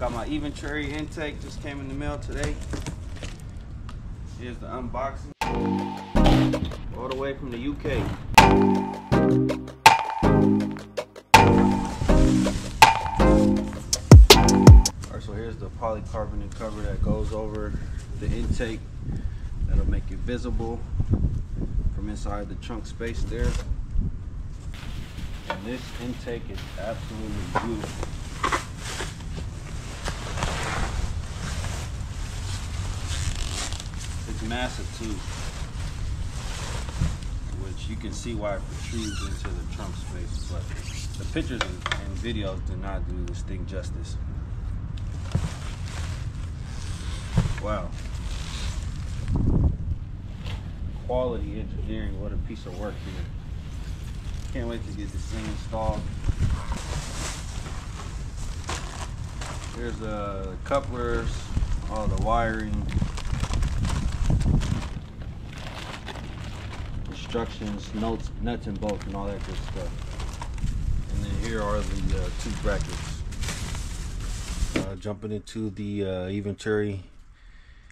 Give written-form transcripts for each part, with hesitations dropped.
Got my Eventuri intake, just came in the mail today. Here's the unboxing. All the way from the UK. Alright, so here's the polycarbonate cover that goes over the intake. That'll make it visible from inside the trunk space there. And this intake is absolutely beautiful. It's massive too, which you can see why it protrudes into the trunk space, but the pictures and videos do not do this thing justice. Wow. Quality engineering, what a piece of work here. Can't wait to get this thing installed. Here's the couplers, all the wiring, instructions, nuts and bolts and all that good stuff. And then here are the two brackets. Jumping into the Eventuri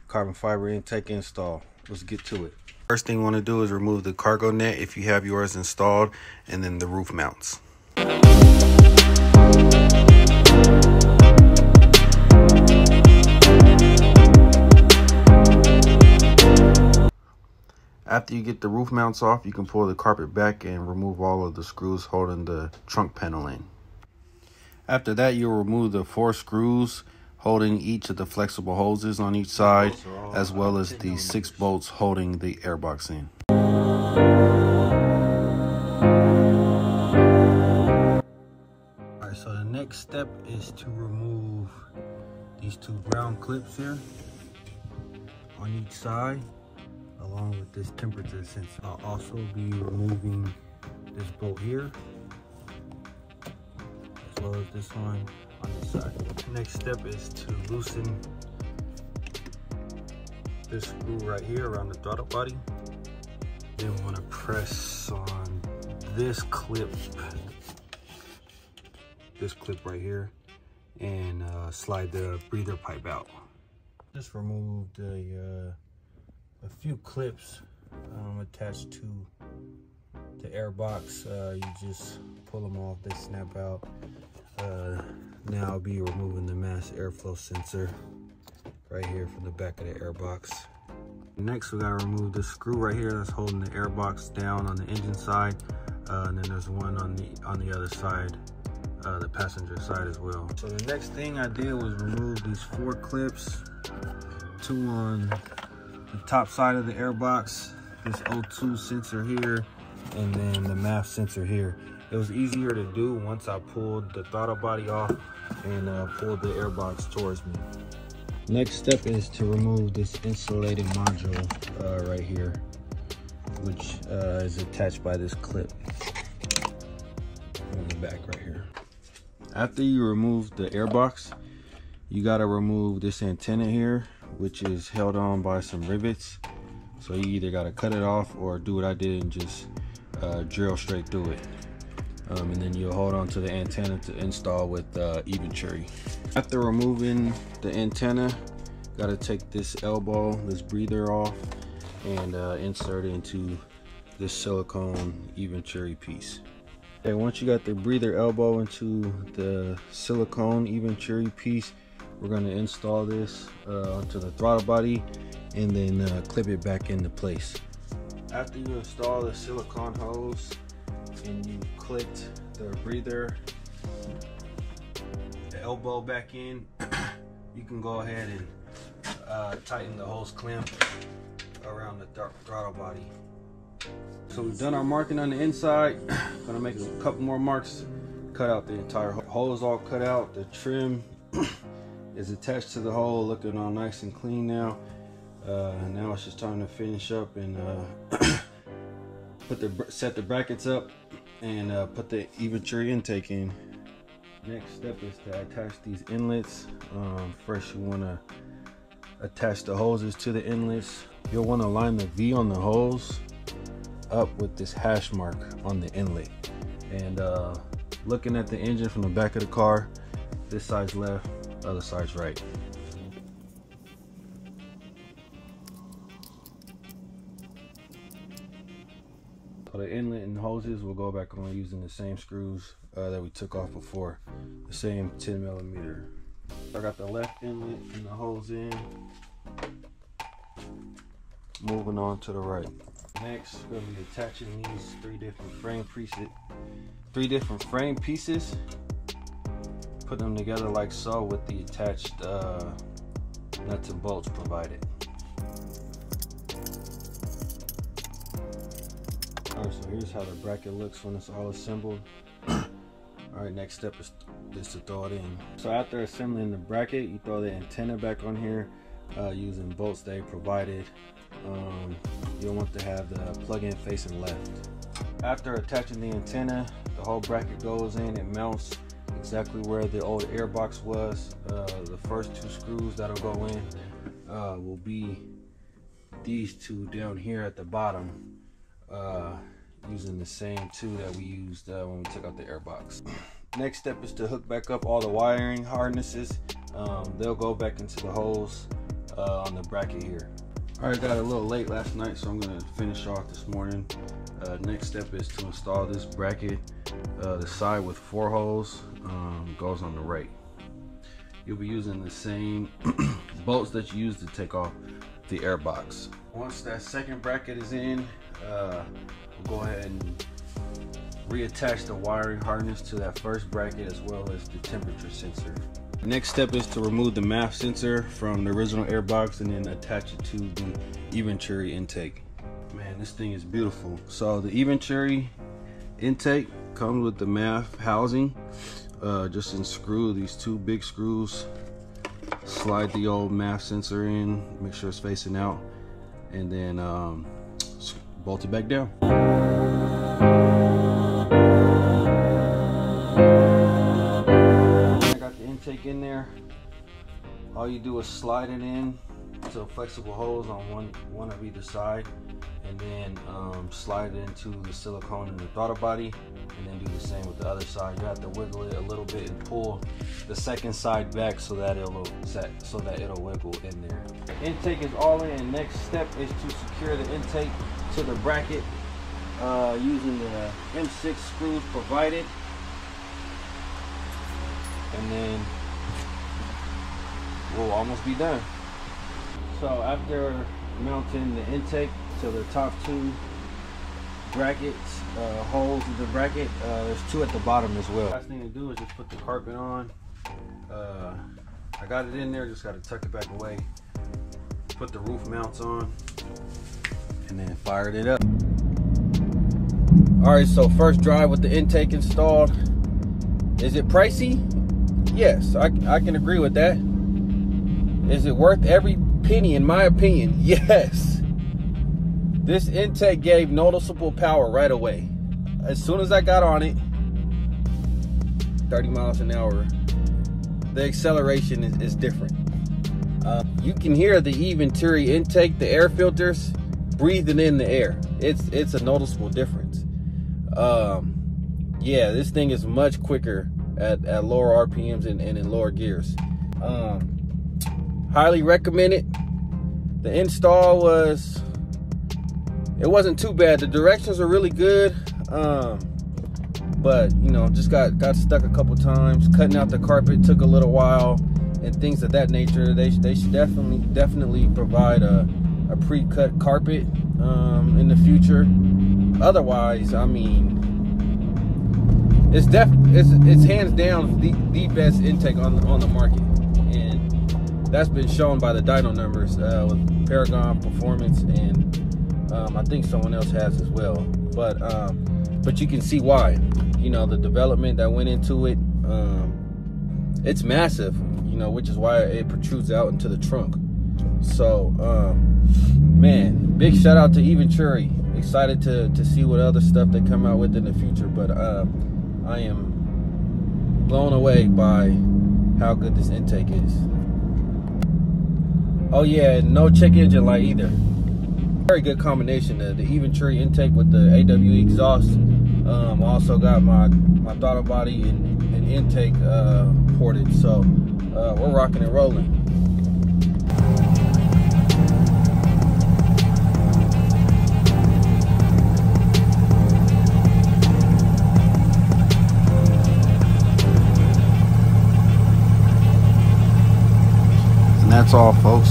carbon fiber intake install. Let's get to it. First thing you want to do is remove the cargo net if you have yours installed, and then the roof mounts. After you get the roof mounts off, you can pull the carpet back and remove all of the screws holding the trunk panel in. After that, you'll remove the 4 screws holding each of the flexible hoses on each side, as well as the 6 bolts holding the airbox in. Alright, so the next step is to remove these 2 ground clips here on each side, along with this temperature sensor. I'll also be removing this bolt here, as well as this one on this side. Next step is to loosen this screw right here around the throttle body. Then we want to press on this clip right here, and slide the breather pipe out. Just removed a few clips attached to the airbox. You just pull them off, they snap out. Now I'll be removing the mass airflow sensor right here from the back of the airbox. Next, we gotta remove this screw right here that's holding the airbox down on the engine side, and then there's one on the other side, the passenger side as well. So the next thing I did was remove these 4 clips, 2 on the top side of the airbox, this O2 sensor here, and then the MAF sensor here. It was easier to do once I pulled the throttle body off and pulled the airbox towards me. Next step is to remove this insulated module right here, which is attached by this clip on the back right here. After you remove the airbox, you gotta remove this antenna here, which is held on by some rivets. So you either gotta cut it off or do what I did and just drill straight through it. And then you'll hold on to the antenna to install with Eventuri. After removing the antenna, gotta take this elbow, this breather off, and insert it into this silicone Eventuri piece. Okay, once you got the breather elbow into the silicone Eventuri piece, we're gonna install this onto the throttle body and then clip it back into place. After you install the silicone hose and you clipped the breather, the elbow back in, you can go ahead and tighten the hose clamp around the throttle body. So we've done our marking on the inside. Gonna make a couple more marks, cut out the entire hose, all cut out. The trim is attached to the hole, looking all nice and clean now. Now it's just time to finish up and set the brackets up and put the Eventuri intake in. Next step is to attach these inlets. First you want to attach the hoses to the inlets. You'll want to line the V on the hose up with this hash mark on the inlet. And looking at the engine from the back of the car, this side's left, Other side's right. So the inlet and hoses will go back on using the same screws that we took off before, the same 10mm. I got the left inlet and the hose in. Moving on to the right. Next, we're gonna be attaching these three different frame pieces. Put them together like so with the attached nuts and bolts provided. Alright, so here's how the bracket looks when it's all assembled. Alright, next step is to throw it in. So after assembling the bracket, you throw the antenna back on here using bolts they provided. You'll want to have the plug-in facing left. After attaching the antenna, the whole bracket goes in. It mounts exactly where the old air box was. The first two screws that'll go in will be these two down here at the bottom, using the same two that we used when we took out the air box. Next step is to hook back up all the wiring harnesses. They'll go back into the holes on the bracket here. All right, got a little late last night, so I'm gonna finish off this morning. Next step is to install this bracket. The side with 4 holes goes on the right. You'll be using the same bolts that you used to take off the air box. Once that second bracket is in, we'll go ahead and reattach the wiring harness to that first bracket as well as the temperature sensor. The next step is to remove the MAF sensor from the original air box and then attach it to the Eventuri intake. Man, this thing is beautiful. So the Eventuri intake comes with the MAF housing. Just unscrew these 2 big screws, slide the old MAF sensor in, make sure it's facing out, and then bolt it back down. Intake in there. All you do is slide it in to flexible holes on one of either side, and then slide it into the silicone in the throttle body, and then do the same with the other side. You have to wiggle it a little bit and pull the second side back so that it'll wiggle in there. The intake is all in. Next step is to secure the intake to the bracket using the M6 screws provided. And then we'll almost be done. So after mounting the intake to the top 2 brackets, holes in the bracket, there's 2 at the bottom as well. Last thing to do is just put the carpet on. I got it in there, just got to tuck it back away. Put the roof mounts on and then fired it up. Alright, so first drive with the intake installed. Is it pricey? Yes, I can agree with that. Is it worth every penny in my opinion? Yes. This intake gave noticeable power right away. As soon as I got on it, 30 miles an hour, the acceleration is different. You can hear the Eventuri intake, the air filters, breathing in the air. It's a noticeable difference. Yeah, this thing is much quicker at lower RPMs and in lower gears. Highly recommend it. The install wasn't too bad. The directions are really good, but you know, just got stuck a couple times. Cutting out the carpet took a little while and things of that nature. They should definitely provide a pre-cut carpet in the future. Otherwise, I mean, it's hands down the best intake on the market, and that's been shown by the dyno numbers with Paragon Performance, and I think someone else has as well. But you can see why. You know, the development that went into it. It's massive, you know, which is why it protrudes out into the trunk. So, man, big shout out to Eventuri. Excited to see what other stuff they come out with in the future, but I am blown away by how good this intake is. Oh yeah, no check engine light either. Very good combination. The Eventuri intake with the AWE exhaust. Also got my throttle body and intake ported. So we're rocking and rolling. And that's all, folks.